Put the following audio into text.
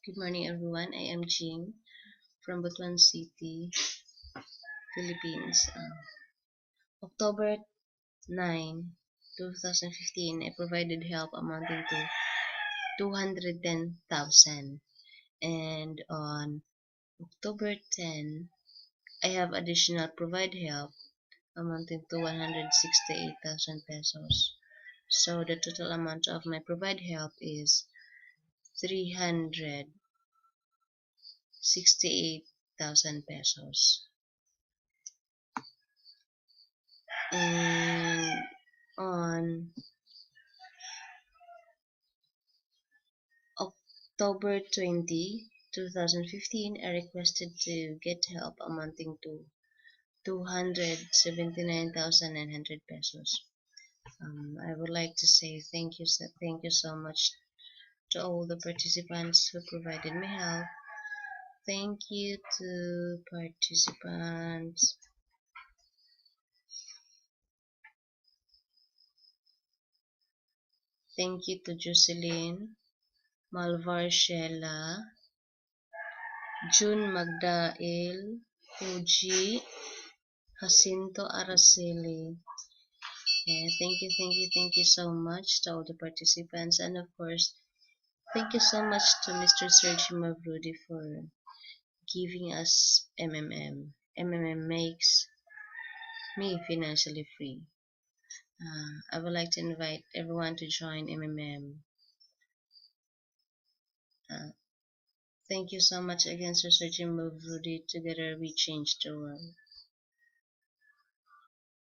Good morning, everyone. I am Jean from Butuan City, Philippines. October 9, 2015, I provided help amounting to 210,000. And on October 10, I have additional provide help amounting to 168,000 pesos. So the total amount of my provide help is 368,000 pesos. And on October 20, 2015, I requested to get help amounting to 279,900 pesos. I would like to say thank you so much to all the participants who provided me help. Thank you to participants. Thank you to Jocelyn, Malvar Shella, June Magdael, Fuji, Jacinto Araceli. Thank you so much to all the participants, and of course, thank you so much to Mr. Sergio Mavrudi for giving us MMM. MMM makes me financially free. I would like to invite everyone to join MMM. Uh, Thank you so much again, Sir Sergio Mavrudi. Together we change the world.